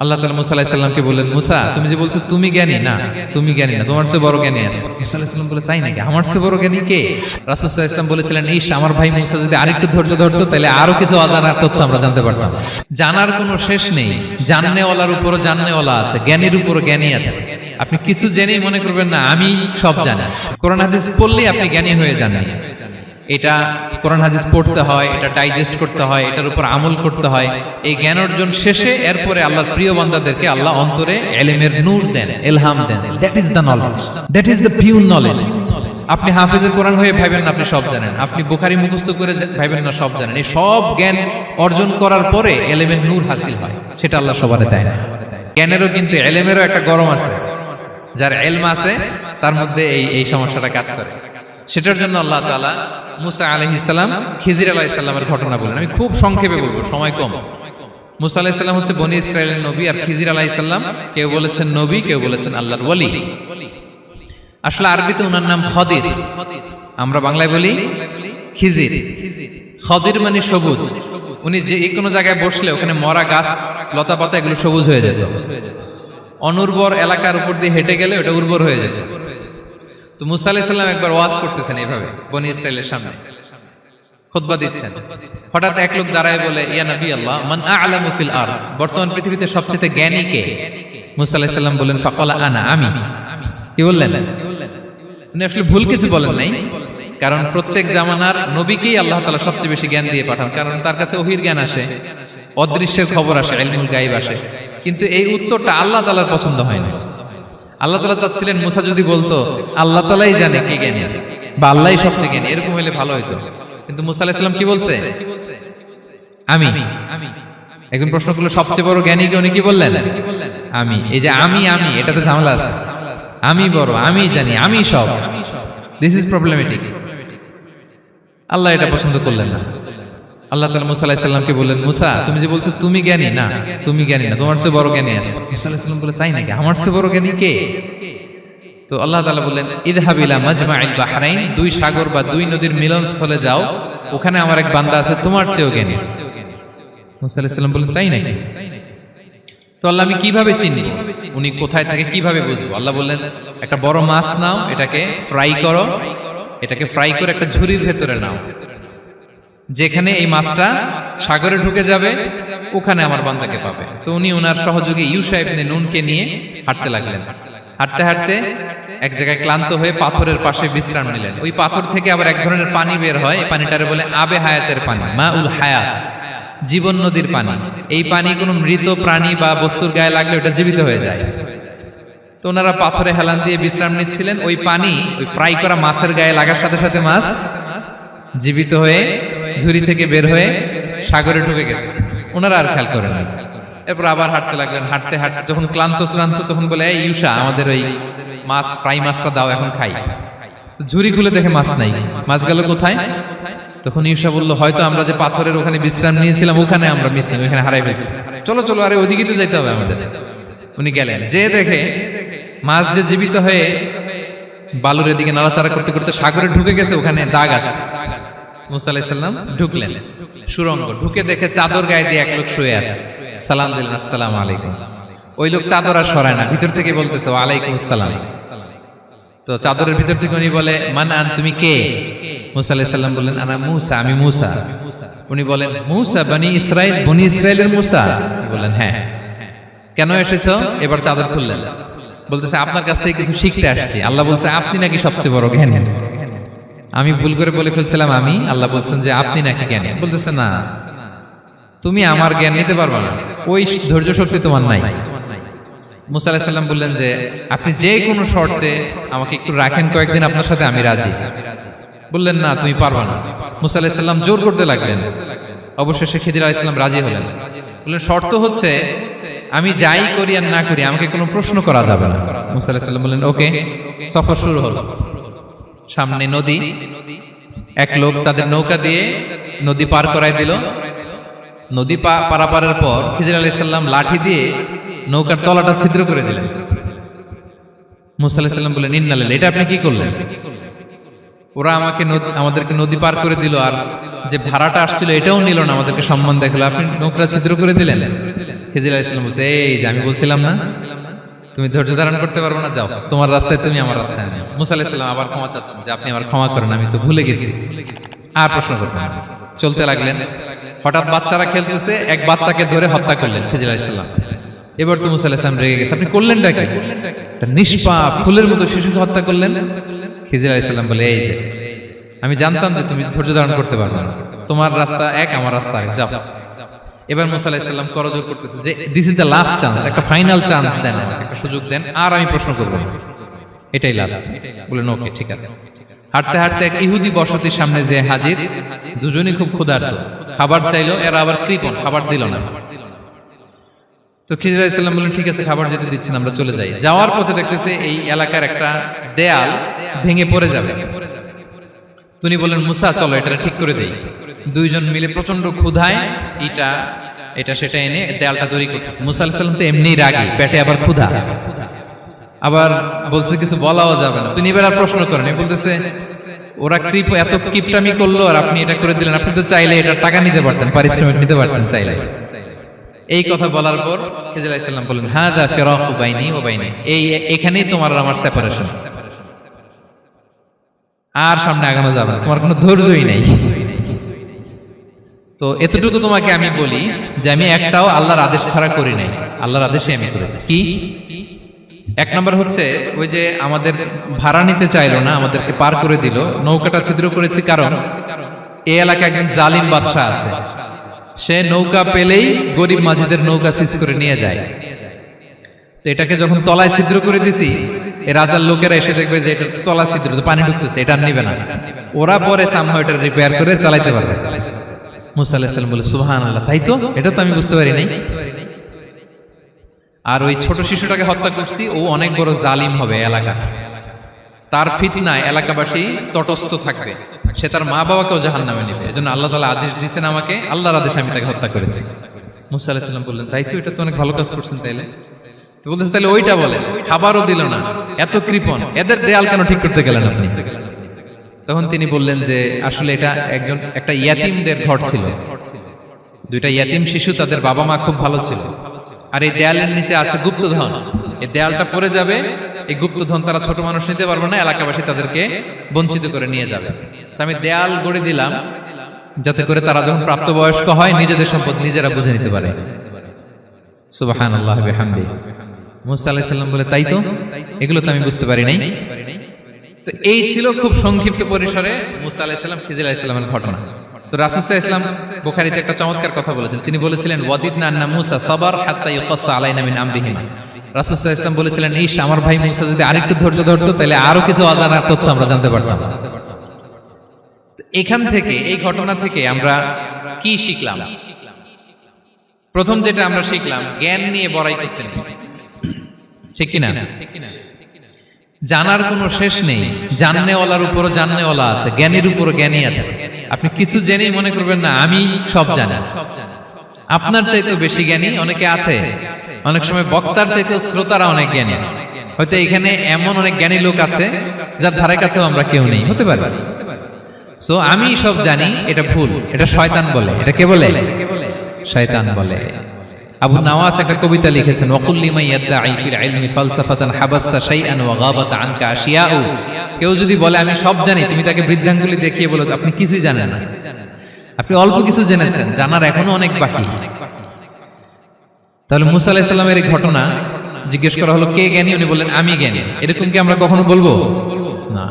আল্লাহ তাআলা মুসা আলাইহিস সালামকে বললেন, মুসা তুমি যে বলছো তুমি জ্ঞানী, না তুমি জ্ঞানী না, তোমার চেয়ে বড় জ্ঞানী আছে। মুসা আলাইহিস সালাম বলে, তাই নাকি? আমার চেয়ে বড় জ্ঞানী কে? রাসূল সাল্লাল্লাহু আলাইহি ওয়াসাল্লাম বলেছিলেন, ইস আমার ভাই মুসা যদি আরেকটু ধৈর্য ধরতো তাহলে আরো কিছু অজানা তথ্য আমরা জানতে পারতাম। জানার কোনো শেষ নেই, জাননেওয়ালার উপরও জাননেওয়ালা আছে, জ্ঞানীর উপরও জ্ঞানী আছে। আপনি কিছু জেনেই মনে করবেন না আমি সব জানি। কোরআন হাদিস পড়লেই আপনি জ্ঞানী হয়ে যান। এটা কোরআন হাদিস পড়তে হয়, এটা ডাইজেস্ট করতে হয়, এটার উপর আমল করতে হয়। এই জ্ঞান অর্জন শেষে এরপরে আল্লাহর প্রিয় বান্দাদেরকে আল্লাহ অন্তরে ইলমের নূর দেন, ইলহাম দেন। That is the knowledge, that is the pure knowledge. আপনি হাফেজে কোরআন হয়ে ভাবেন না আপনি সব জানেন, আপনি বুখারী মুখস্থ করে ভাবেন না সব জানেন। এই সব জ্ঞান অর্জন করার পরে ইলমের নূর হাসিল হয়, সেটা আল্লাহ সবারে দেয় না। জ্ঞানেরও কিন্তু ইলমেরও একটা গরম আছে, যার ইলম আছে তার মধ্যে এই সমস্যাটা কাজ করে। সেটার জন্য আল্লাহ তাআলা মুসা আলাইহিস সালাম, খিজির আলাইহিস সালামের ঘটনা বলেন। আমি খুব সংক্ষেপে বলবো, সময় কম। মুসা আলাইহিস সালাম হচ্ছে বনি ইসরাইলের নবী, আর খিজির আলাইহিস সালাম কেউ বলেছেন নবী, কেউ বলেছেন আল্লাহর ওলি। আসলে আরবিতে ওনার নাম খদির, আমরা বাংলায় বলি খিজির। খদির মানে সবুজ। উনি যে কোনো জায়গায় বসলে ওখানে মরা গাছ লতা পাতা এগুলো সবুজ হয়ে যেত। অনুর্বর এলাকার উপর দিয়ে হেঁটে গেলে ওটা উর্বর হয়ে যেত। তো মুসা আলাইহিস সালাম একবার ওয়াজ করতেছেন এইভাবে বনি ইসরাইলের সামনে, খুতবা দিচ্ছেন। হঠাৎ এক লোক দাঁড়ায় বলে, ইয়া নবী আল্লাহ, মান আ'লামু ফিল আরদ, বর্তমান পৃথিবীতে সবচেয়ে জ্ঞানী কে? মুসা আলাইহিস সালাম বললেন, ফাকালা আনা, আমি। কি বললেন? উনি আসলে ভুল কিছু বলেন নাই, কারণ প্রত্যেক জামানার নবীকেই আল্লাহ তাআলা সবচেয়ে বেশি জ্ঞান দিয়ে পাঠান, কারণ তার কাছে ওহীর জ্ঞান আসে, অদৃশ্যের খবর আসে, ইলমুল গায়ব আসে। কিন্তু এই উত্তরটা আল্লাহ তাআলার পছন্দ হয় না। আল্লাহ তাআলা চাচ্ছিলেন মুসা যদি বলতো আল্লাহ তাআলাই জানে কে জ্ঞানী বা আল্লাহই সবচেয়ে জ্ঞানী, এরকম হলে ভালো হতো। কিন্তু মুসা আলাইহিস সালাম কি বলছে? আমি। একজন প্রশ্ন করলো সবচেয়ে বড় জ্ঞানী কে? উনি কি বললেন? আমি। এই যে আমি এটাতে ঝামেলা আছে। আমি বড়, আমি জানি, আমি সব। This is problematic. আল্লাহ এটা পছন্দ করলেন না। আল্লাহ তাআলা মুসা আলাইহিস সালামকে বললেন, মুসা তুমি যে বলছো তুমি জ্ঞানী, না তুমি জ্ঞানী না, তোমার চেয়ে বড় জ্ঞানী আছে। মুসা আলাইহিস সালাম বলে, তাই নাকি? আমার চেয়ে বড় জ্ঞানী কে? তো আল্লাহ তাআলা বললেন, ইযহাব ইলা মাজমাইল বাহরাইন, দুই সাগর বা দুই নদীর মিলনস্থলে যাও, ওখানে আমার এক বান্দা আছে তোমার চেয়েও জ্ঞানী। মুসা আলাইহিস সালাম বললেন, তাই নাকি? তো আল্লাহ আমি কিভাবে চিনব উনি কোথায় থাকে, কিভাবে বুঝবো? আল্লাহ বললেন, একটা বড় মাছ নাও, এটাকে ফ্রাই করো, এটাকে ফ্রাই করে একটা ঝুড়ির ভেতরে নাও, যেখানে এই মাছটা সাগরে ঢুকে যাবে ওখানে আমার বান্দাকে পাবে। তো উনি ওনার সহযোগী ইউশা ইবনে নুনকে নিয়ে হাঁটতে লাগলেন। হাঁটতে হাঁটতে এক জায়গায় ক্লান্ত হয়ে পাথরের পাশে বিশ্রাম নিলেন। ওই পাথর থেকে আবার এক ধরনের পানি বের হয়, এই পানিটারে বলে আবে হায়াতের পানি, মাউল হায়াত, জীবন নদীর পানি। এই পানি কোনো মৃত প্রাণী বা বস্তুর গায়ে লাগলে ওটা জীবিত হয়ে যায়। তো ওনারা পাথরে হেলান দিয়ে বিশ্রাম নিচ্ছিলেন। ওই পানি ওই ফ্রাই করা মাছের গায়ে লাগার সাথে সাথে মাছ জীবিত হয়ে ঝুড়ি থেকে বের হয়ে সাগরে ঢুকে গেছে। ওনারা আর খেয়াল করেন না। এরপর আবার হাঁটতে লাগলেন। হাঁটতে হাঁটতে যখন ক্লান্ত শ্রান্ত, তখন বলে, এই ইউশা, আমাদের ওই মাছ ফ্রাই মাছটা দাও, এখন খাই। ঝুড়ি খুলে দেখে মাছ নাই। মাছ গেল কোথায়? তখন ইউশা বলল, হয়তো আমরা যে পাথরের ওখানে বিশ্রাম নিয়েছিলাম ওখানে আমরা মিসিং, ওখানে হারাই ফেলছি। চলো চলো, আরে ওদিকে তো যাইতে হবে আমাদের। উনি গেলেন, যে দেখে মাছ যে জীবিত হয়ে বালুর দিকে নাড়াচাড়া করতে করতে সাগরে ঢুকে গেছে, ওখানে দাগ আছে। মুসা আলাইহিস সালাম ঢুকলেন সুরঙ্গ, ঢুকে দেখে চাদর গায়ে দিয়ে এক লোক শুয়ে আছে। সালাম দিলেন, আসসালামু আলাইকুম। ওই লোক চাদর আর সরায় না, ভিতর থেকে বলতেছে, ওয়া আলাইকুম আসসালাম। তো চাদরের ভিতর থেকে উনি বলে, মান আন, তুমি কে? মুসা আলাইহিস সালাম বললেন, আনা মুসা, আমি মুসা। উনি বলেন, মুসা বনি ইসরাইল, বনি ইসরাইলের মুসা? বললেন, হ্যাঁ। কেন এসেছো? এবার চাদর খুললেন। বলতেছে, আপনার কাছ থেকে কিছু শিখতে আসছি। আল্লাহ বলছে আপনি নাকি সবচেয়ে বড় জ্ঞানী। আমি ভুল করে বলে ফেলছিলাম আমি, আল্লাহ বলছেন যে আপনি নাকি জ্ঞানী। বলতেছে, না তুমি আমার জ্ঞান নিতে পারবে না, ওই ধৈর্য শক্তি তোমার নাই। মুসা আলাইহিস সালাম বললেন যে আপনি যে কোনো শর্তে আমাকে একটু রাখেন কয়েকদিন, আপনার সাথে আমি রাজি। বললেন, না তুমি পারবে না। মুসা আলাইহিস সালাম জোর করতে লাগলেন। অবশেষে খিদির আলাইহিস সালাম রাজি হলেন। বললেন, শর্ত হচ্ছে আমি যাই করি আর না করি আমাকে কোনো প্রশ্ন করা যাবে না। মুসা আলাইহিস সালাম বললেন, ওকে। সফর শুরু হলো। সামনে নদী, এক লোক তাদের নৌকা দিয়ে নদী পার করাই দিল। নদী পারাপারের পর খিজির আলাইহিস সালাম লাঠি দিয়ে নৌকার তলাটা ছিদ্র করে দিলেন। মুসা আলাইহিস সালাম বললেন, ইন্না লিল্লাহি, এটা আপনি কি করলেন? ওরা আমাদেরকে নদী পার করে দিল, আর যে ভাড়াটা আসছিল এটাও নিল না, আমাদেরকে সম্মান দেখালো, আপনি নৌকা ছিদ্র করে দিলেন। খিজির আলাইহিস সালাম বলছে, এই যে আমি বলছিলাম না তুমি ধৈর্য ধারণ করতে পারবো না, যাও তোমার রাস্তায় তুমি, আমার রাস্তায় আমি। মুসা আলাইহিস সালাম আবার ক্ষমা চাচ্ছেন যে আপনি আমার ক্ষমা করেন, আমি তো ভুলে গেছি, আর প্রশ্ন করবেন না। চলতে লাগলেন। হঠাৎ বাচ্চারা খেলতেছে, এক বাচ্চাকে ধরে হত্যা করলেন খিজির আলাইহিস সালাম। এবার তো মুসা আলাইহিস সালাম রেগে গেছে, আপনি করলেনটা কি? একটা নিষ্পাপ ফুলের মতো শিশুকে হত্যা করলেন। খিজির আলাইহিস সালাম বলে, এই যে আমি জানতাম যে তুমি ধৈর্য ধারণ করতে পারবে না, তোমার রাস্তা এক, আমার রাস্তা এক, যাও। এবার মুসা আলাইহিস সালাম করজোর করতেছে যে this is the last chance, একটা ফাইনাল চান্স দেন, একটা সুযোগ দেন, আর আমি প্রশ্ন করব, এটাই লাস্ট। বলেন ওকে ঠিক আছে। হাঁটতে হাঁটতে এক ইহুদি বসতির সামনে যে হাজির, দুজনই খুব ক্ষুধার্ত, খাবার চাইলো, এরা আবার কৃপণ, খাবার দিল না। তো খিজির আলাইহিস সালাম বললেন, ঠিক আছে খাবার যেটা দিচ্ছেন আমরা চলে যাই। যাওয়ার পথে দেখতেছে এই এলাকার একটা দেয়াল ভেঙে পড়ে যাবে। তিনি বললেন, মুসা চলো এটা ঠিক করে দেই। দুইজন মিলে প্রচন্ড ক্ষুধায় এটা সেটা এনে দেয়ালটা তৈরি করতেছে। মুসা আলাইহিস সালাম তো এমনিই রাগী, পেটে আবার ক্ষুধা, আবার বলছে কিছু বলাও যাবে না। তিনি এবার আর প্রশ্ন করেন, বলতেছে ওরা এত কিপটামি করলো আর আপনি এটা করে দিলেন, আপনি তো চাইলে এটা টাকা নিতে পারতেন, পারিশ্রমিক নিতে পারতেন চাইলে। এই কথা বলার পর খিজির আলাইহিস সালাম বললেন, হাযা ফিরাকু বাইনি ওয়া বাইনি, এখানেই তোমার আর আমার সেপারেশন, আর সামনে আগানো যাবে না, তোমার কোনো ধৈর্যই নেই। তো এতটুকু তোমাকে আমি বলি যে আমি একটাও আল্লাহর আদেশ ছাড়া করি নাই, আল্লাহর আদেশে আমি করেছি। কি? এক নম্বর হচ্ছে ওই যে আমাদের ভাড়া নিতে চাইলো না, আমাদেরকে পার করে দিল, নৌকাটা ছিদ্র করেছি কারণ এই এলাকায় একজন জালিম বাদশা আছে, সে নৌকা পেলেই গরিব মাঝিদের নৌকা সিজ করে নিয়ে যায়। তো এটাকে যখন তলায় ছিদ্র করে দিছি, এই রাজার লোকেরা এসে দেখবে যে এটা তলা ছিদ্র, তো পানি ঢুকতেছে, এটা নিবে না, ওরা পরে সামহাও এটা রিপেয়ার করে চালাইতে পারবে। মুসা আলাইহিস সালাম বলে, সুবহানাল্লাহ, তাই তো, এটা তো আমি বুঝতে পারি নাই। আর ওই ছোট শিশুটাকে হত্যা করছি, ও অনেক বড় জালিম হবে এলাকা, তার ফিতনায় এলাকাবাসী তটস্থ থাকবে, সে তার মা বাবাকেও জাহান্নামে নেবে। এজন্য আল্লাহ তাআলা আদেশ দিয়েছেন আমাকে, আল্লাহর আদেশে আমি তাকে হত্যা করেছি। মুসা আলাইহিস সালাম বললেন, তাই তো, এটা তো অনেক ভালো কাজ করছেন। তাইলে তো বলতেছে, তাহলে ওইটা বলেন, খাবারও দিল না, এত কৃপণ, এদের দেয়াল কেন ঠিক করতে গেলেন আপনি? তখন তিনি বললেন যে আসলে এটা একটা ইয়াতিমদের ঘর ছিল, দুইটা ইয়াতিম শিশু, তাদের বাবা মা খুব ভালো ছিল, আর এই দেয়ালের নিচে আছে গুপ্তধন, এই দেয়ালটা পড়ে যাবে, এই গুপ্তধন তারা ছোট মানুষ নিতে পারবে না, এলাকাবাসী তাদেরকে বঞ্চিত করে নিয়ে যাবে। আমি দেয়াল গড়ে দিলাম যাতে করে তারা যখন প্রাপ্তবয়স্ক হয় নিজেদের সম্পদ নিজেরা বুঝে নিতে পারে। সুবহানাল্লাহ ওয়া বিহামদিহি। মুসা আলাইহিস সালাম বলে, তাই তো, এগুলো তো আমি বুঝতে পারি নাই। তো এই ছিল খুব সংক্ষিপ্ত পরিসরে মুসা আলাইহিস সালাম খিজির আলাইহিস সালামের ঘটনা। তো রাসূল সাল্লাল্লাহু আলাইহি ওয়াসাল্লাম বুখারীতে একটা চমৎকার কথা বলেছেন, তিনি বলেছিলেন, ওয়াদিদনা আন্না মুসা সাবার হাত্তা ইউকাসসা আলাইনা মিন আমরিহিমা। রাসূল সাল্লাল্লাহু আলাইহি ওয়াসাল্লাম বলেছিলেন, ইস, আমার ভাই মুসা যদি আরেকটু ধৈর্য ধরতো তাহলে আরো কিছু অজানা তথ্য আমরা জানতে পারতাম। এখান থেকে, এই ঘটনা থেকে আমরা কি শিখলাম? প্রথম যেটা আমরা শিখলাম, জ্ঞান নিয়ে বড়াই করতে নেই, ঠিক কিনা? জানার কোনো শেষ নেই, জাননেওয়ালার উপরও জাননেওয়ালা আছে, জ্ঞানীর উপরও জ্ঞানী আছে। আপনি কিছু জেনেই মনে করবেন না আমি সব জানি, আপনার চাইতেও বেশি জ্ঞানী অনেকে আছে। অনেক সময় বক্তার চাইতেও শ্রোতারা অনেক জ্ঞানী। হয়তো এখানে এমন অনেক জ্ঞানী লোক আছে যার ধারে কাছেও আমরা কেউ নেই, হতে পারে। সো আমি সব জানি, এটা ভুল, এটা শয়তান বলে। এটা কে বলে? শয়তান বলে। আবু নাওয়াস একটা কবিতা লিখেছেন, ওয়াকুল লিমান ইয়াদঈ ফিল ইলমি ফালসাফাতান হাবাসতা শাইআন ওয়া গাবাত আনকা আশিয়াউ। কেউ যদি বলে আমি সব জানি, তুমি তাকে বৃদ্ধাঙ্গুলি দেখিয়ে বলো আপনি কিছুই জানেন না, আপনি অল্প কিছু জেনেছেন, জানার এখনো অনেক বাকি। তাহলে মুসা আলাইহিস সালামের এই ঘটনা জিজ্ঞেস করা হলো, কে জ্ঞানী? উনি বললেন, আমি জ্ঞানী। এরকম কি আমরা কখনো বলবো? না।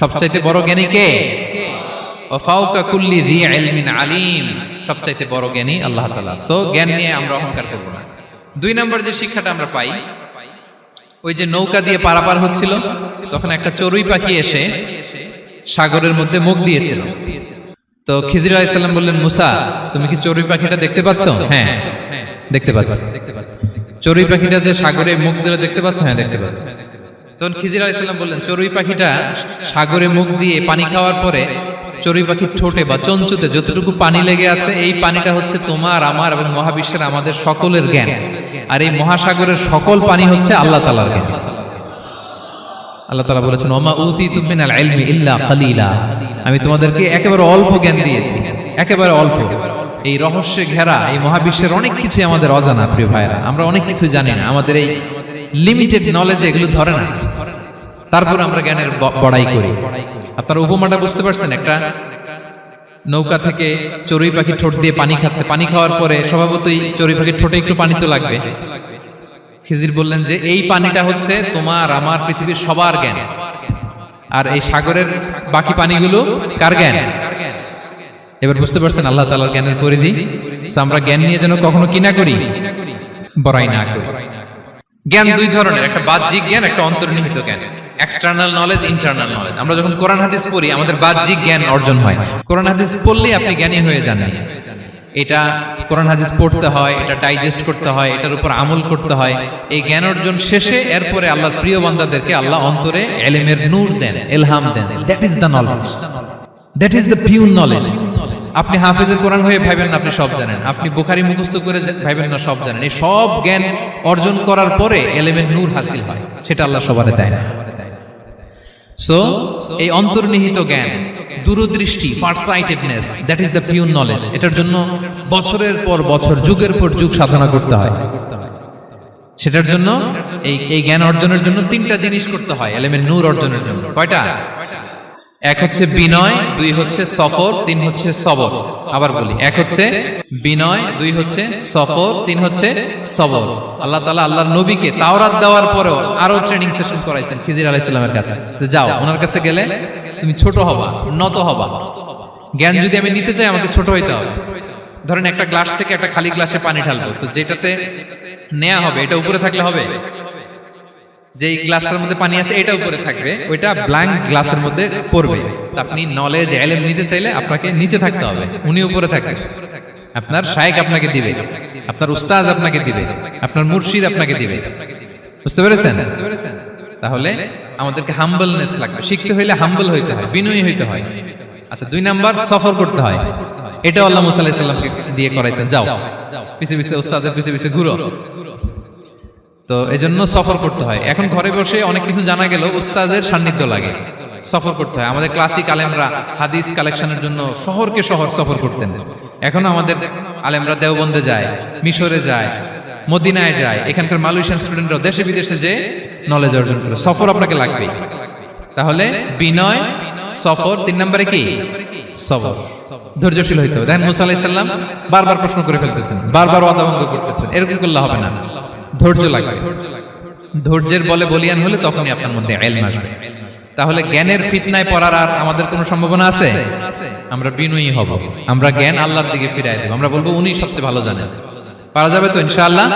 সবচাইতে বড় জ্ঞানী কে? ওয়া ফাওকা কুল্লি যী ইলমিন আলিম। সবচাইতে বড় জ্ঞানী আল্লাহ তাআলা। সো জ্ঞান নিয়ে আমরা অহংকার করব না। দুই নম্বর যে শিক্ষাটা আমরা পাই, ওই যে নৌকা দিয়ে পারাপার হচ্ছিল, তখন একটা চড়ুই পাখি এসে সাগরের মধ্যে মুখ দিয়েছিল। তো খিজির আলাইহিস সালাম বললেন, মুসা, তুমি কি চড়ুই পাখিটা দেখতে পাচ্ছ? হ্যাঁ, দেখতে পাচ্ছি। চড়ুই পাখিটা যে সাগরে মুখ দিলে দেখতে পাচ্ছ? হ্যাঁ, দেখতে পাচ্ছি। তখন খিজির আলাইহিস সালাম বললেন, চড়ুই পাখিটা সাগরে মুখ দিয়ে পানি খাওয়ার পরে চড়ুই পাখির ঠোঁটে বা চঞ্চুতে যতটুকু পানি লেগে আছে, এই পানিটা হচ্ছে তোমার, আমার এবং মহাবিশ্বের আমাদের সকলের জ্ঞান। আর এই মহাসাগরের সকল পানি হচ্ছে আল্লাহ তাআলার জ্ঞান। আল্লাহ তাআলা বলেছেন ওমা উতিতুম মিনাল ইলমি ইল্লা কালিলা, আমি তোমাদেরকে একেবারে অল্প জ্ঞান দিয়েছি, একেবারে অল্প। এই রহস্যে ঘেরা এই মহাবিশ্বের অনেক কিছুই আমাদের অজানা প্রিয় ভাইরা, আমরা অনেক কিছু জানি না, আমাদের এই লিমিটেড নলেজে এগুলো ধরে না, তারপর আমরা জ্ঞানের বড়াই করি। আপনারা উপমাটা বুঝতে পারছেন? একটা নৌকা থেকে চড়ুই পাখি ঠোঁট দিয়ে পানি খাচ্ছে, পানি খাওয়ার পরে স্বভাবতই চড়ুই পাখির ঠোঁটে একটু পানি তো লাগবে। খিজির বললেন যে এই পানিটা হচ্ছে তোমার আমার পৃথিবীর সবার জ্ঞান, আর এই সাগরের বাকি পানিগুলো কার জ্ঞান? এবার বুঝতে পারছেন আল্লাহ তাআলার জ্ঞানের পরিধি। আমরা জ্ঞান নিয়ে যেন কখনো কি না করি, বড়াই না করি। জ্ঞান দুই ধরনের, একটা বাহ্যিক জ্ঞান, একটা অন্তর্নিহিত জ্ঞান। External knowledge, internal knowledge. আমরা যখন কোরআন হাদিস পড়ি আমাদের বাহ্যিক জ্ঞান অর্জন হয়। কোরআন হাদিস পড়লেই আপনি জ্ঞানী হয়ে যান। এটা কোরআন হাদিস পড়তে হয়, এটা ডাইজেস্ট করতে হয়, এটার উপর আমল করতে হয়। এই জ্ঞান অর্জন শেষে এরপরে আল্লাহর প্রিয় বান্দাদেরকে আল্লাহ অন্তরে ইলমের নূর দেন, ইলহাম দেন। That is the knowledge, that is the pure knowledge. আপনি হাফেজে কোরআন হয়ে ভাবেন না আপনি সব জানেন, আপনি বুখারী মুখস্থ করে ভাবেন না সব জানেন। এই সব জ্ঞান অর্জন করার পরে ইলমের নূর হাসিল হয়, সেটা আল্লাহ সবারে দেয় না। সো এই অন্তর্নিহিত জ্ঞান, দূরদৃষ্টি, farsightedness, that is the pure knowledge. এটার জন্য বছরের পর বছর, যুগের পর যুগ সাধনা করতে হয়। সেটার জন্য এই জ্ঞান অর্জনের জন্য তিনটা জিনিস করতে হয় ইলমের নূর অর্জনের জন্য। কয়টা? এক হচ্ছে বিনয়, দুই হচ্ছে সফর, তিন হচ্ছে সবর। আবার বলি, এক হচ্ছে বিনয়, দুই হচ্ছে সফর, তিন হচ্ছে সবর। আল্লাহ তাআলা আল্লাহর নবীকে তাওরাত দেওয়ার পরেও আরো ট্রেনিং সেশন করাইছেন খিজির আলাইহিস সালামের কাছে। যাও, ওনার কাছে গেলে তুমি ছোট হবা, নত হবা। জ্ঞান যদি আমি নিতে চাই আমাকে ছোট হইতে হবে। ধরেন একটা গ্লাস থেকে একটা খালি গ্লাসে পানি ঢালবো, তো যেটাতে নেওয়া হবে এটা উপরে থাকলে হবে? যেই গ্লাসটার মধ্যে পানি আছে এটা উপরে থাকবে, ওইটা ব্ল্যাঙ্ক গ্লাসের মধ্যে পড়বে। আপনি নলেজ ইলম নিতে চাইলে আপনাকে নিচে থাকতে হবে, উনি উপরে থাকবে। আপনার শায়েখ আপনাকে দিবে, আপনার উস্তাদ আপনাকে দিবে, আপনার মুর্শিদ আপনাকে দিবে। বুঝতে পেরেছেন? তাহলে আমাদেরকে হাম্বলনেস লাগবে। শিখতে হইলে হাম্বল হইতে হয়, বিনয়ী হইতে হয়। আচ্ছা, দুই নাম্বার সফর করতে হয়। এটা আল্লাহ মুসা আলাইহিস সালামকে দিয়ে করাইছেন, যাও পিছে পিছে উস্তাদের পিছে পিছে ঘুরো। তো এজন্য সফর করতে হয়। এখন ঘরে বসে অনেক কিছু জানা গেল, উস্তাদের সান্নিধ্য লাগে, সফর করতে হয়। আমাদের ক্লাসিক আলেমরা হাদিস কালেকশনের জন্য শহরকে শহর সফর করতেন। এখনো আমাদের আলেমরা দেওবন্দে যায়, মিশরে যায়, মদিনায় যায়। এখানকার মালয়েশিয়ান স্টুডেন্টরাও দেশে বিদেশে যে নলেজ অর্জন করে। সফর আপনাকে লাগবে। তাহলে বিনয়, সফর, তিন নম্বরে কি? সবর। ধৈর্যশীল হইতে হবে। দেখেন মুসা আলাইহিস সালাম বারবার প্রশ্ন করে ফেলতেছেন, বারবার ওয়াদা ভঙ্গ করতেছেন। এরকম করলে হবে না, ধৈর্য লাগবে। ধৈর্যের বলে বলিয়ান হলে তখনই আপনার মধ্যে ইলম আসবে। তাহলে জ্ঞানের ফিতনায় পড়ার আর আমাদের কোনো সম্ভাবনা আছে? আমরা বিনয়ী হব, আমরা জ্ঞান আল্লাহর দিকে ফিরাই দেব। আমরা বলবো উনি সবচেয়ে ভালো জানেন। পারা যাবে তো ইনশাআল্লাহ?